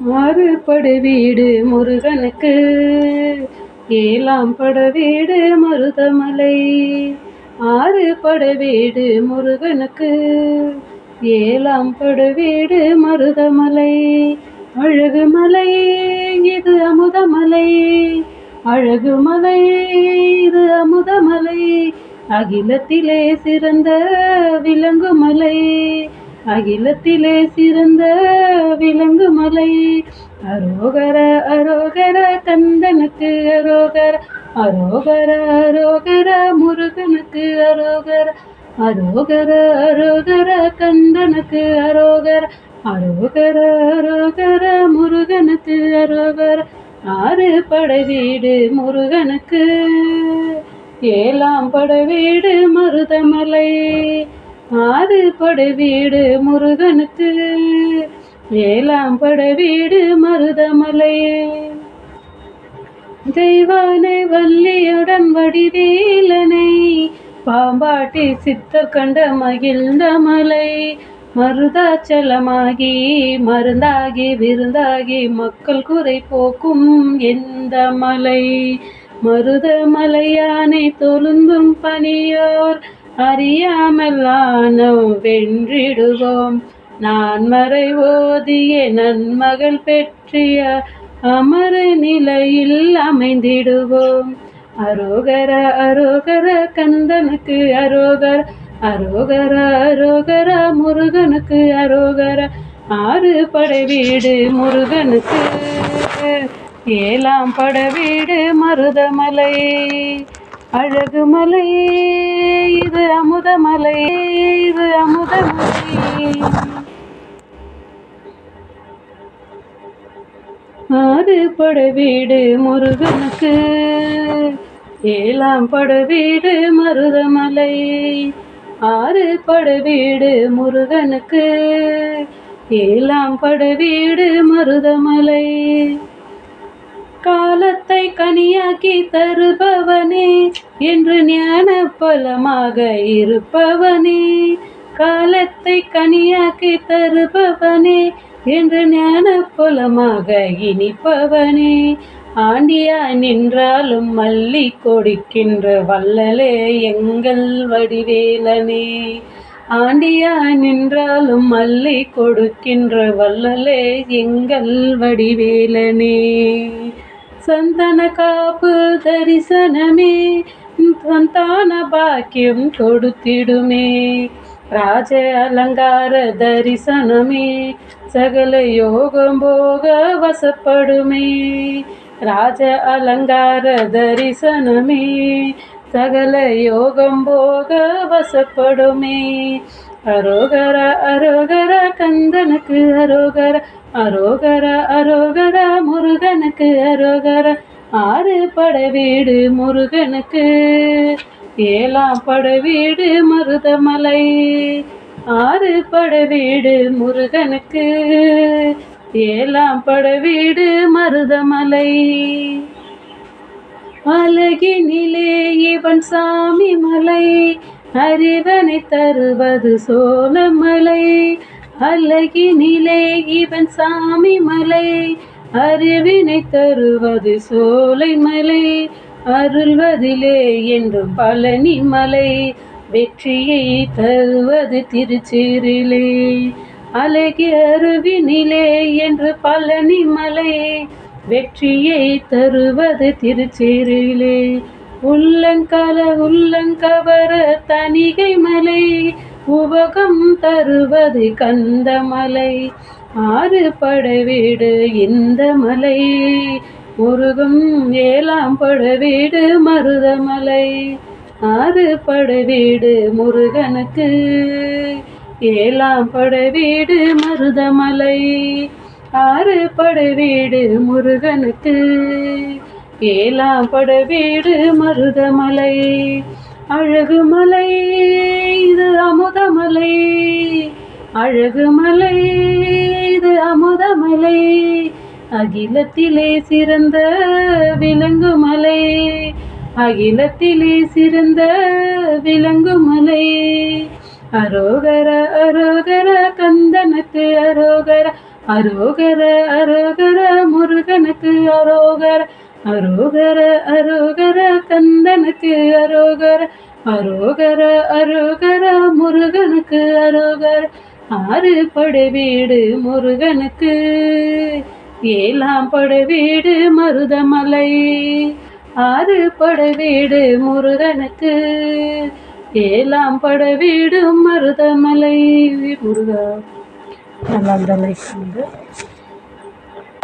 ஆறுபடை வீடு முருகனுக்கு, ஏழாம் பட வீடு மருதமலை. ஆறுபடை வீடு முருகனுக்கு, ஏழாம் பட வீடு மருதமலை. அழகு மலை இது அமுதமலை, அழகு மலை இது அமுதமலை. அகிலத்திலே சிறந்த விலங்கு மலை, அகிலத்திலே சிறந்த விலங்கு மலை. அரோகர அரோகர கந்தனுக்கு அரோகர, அரோகர அரோகர முருகனுக்கு அரோகர, அரோகர அரோகர கந்தனுக்கு அரோகர, அரோகர அரோகர முருகனுக்கு அரோகர. ஆறுபடை வீடு முருகனுக்கு, ஏழாம் படை வீடு மருதமலை. ஆறுபடை வீடு முருகனுக்கு, ஏழாம் படை வீடு மருதமலை. தெய்வானை வள்ளியுடன் வடிவேலனை, பாம்பாட்டி சித்தர் கண்ட மகிழ்ந்த மலை. மருதாச்சலமாகி மருந்தாகி விருந்தாகி மக்கள் குறை போக்கும் எந்த மலை. மருதமலையானை தொழுந்தும் பணியோர் அறியாமல் ஆனோம் வென்றிடுவோம். நான் மறை ஓதிய நன்மகள் பெற்றிய அமர நிலையில் அமைந்திடுவோம். அரோகர அரோகர கந்தனுக்கு அரோகர, அரோகர அரோகர முருகனுக்கு அரோகர. ஆறுபடை வீடு முருகனுக்கு, ஏழாம் பட வீடு மருதமலை. அழகு மலை இது அமுதமலை, இது அமுதமலை. ஆறுபடை வீடு முருகனுக்கு, ஏழாம் பட வீடு மருதமலை. ஆறுபடை வீடு முருகனுக்கு, ஏழாம் பட வீடு மருதமலை. காலத்தை கனியாக்கி தருபவனே என்று ஞான பலமாக இருப்பவனே. காலத்தை கனியாக்கி தருபவனே என்று ஞான பலமாக இனிப்பவனே. ஆண்டியா நின்றாலும் மல்லி கொடுக்கின்ற வள்ளலே எங்கள் வடிவேலனே. ஆண்டியா நின்றாலும் மல்லி கொடுக்கின்ற வள்ளலே எங்கள் வடிவேலனே. சந்தன காப்பு தரிசனமே சந்தான பாக்கியம் கொடுத்திடுமே. ராஜ அலங்கார தரிசனமே சகல யோகம் போக வசப்படுமே. ராஜ அலங்கார தரிசனமே சகல யோகம் போக வசப்படுமே. அரோகர அரோகர கந்தனுக்கு அரோகர, அரோகர அரோகர முருகனுக்கு அரோகர. ஆறுபடை வீடு முருகனுக்கு, ஏழாம் படை வீடு மருதமலை. ஆறுபடை வீடு முருகனுக்கு, ஏழாம் படை வீடு மருதமலை. அழகினிலே இவன் சாமி மலை, அறிவனை தருவது சோழமலை. அழகினிலே இவன் சாமி மலை, அறிவினை தருவது சோலைமலை. அருள்வதிலே என்றும் பழனி மலை, வெற்றியை தருவது திருச்சேரிலே. அழகிய அருவினிலே என்று பழனி மலை, வெற்றியை தருவது திருச்சேரிலே. உள்ளங்கவர தணிகை மலை, உவகம் தருவது கந்தமலை. ஆறுபடை வீடு இந்த மலை முருகும், ஏழாம் படை வீடு மருதமலை. ஆறுபடை வீடு முருகனுக்கு, ஏழாம் படை வீடு மருதமலை. ஆறுபடை வீடு முருகனுக்கு, ஏழாம் படை வீடு மருதமலை. அழகு மலை இது அமுதமலை, அழகு மலை இது அமுதமலை. அகிலத்திலே சிறந்த விலங்கு மலை, அகிலத்திலே சிறந்த விலங்கு மலை. அரோகர அரோகர கந்தனுக்கு அரோகர, அரோகர அரோகர முருகனுக்கு அரோகர அரோகர அரோகர கந்தனுக்கு அரோகர அரோகர அரோகர முருகனுக்கு அரோகர ஆறு படை வீடு முருகனுக்கு ஏழாம் படை வீடு மருதமலை ஆறு படை வீடு முருகனுக்கு ஏழாம் படை வீடு மருதமலை முருகா நல்லா இருந்தா லைக் பண்ணுங்க.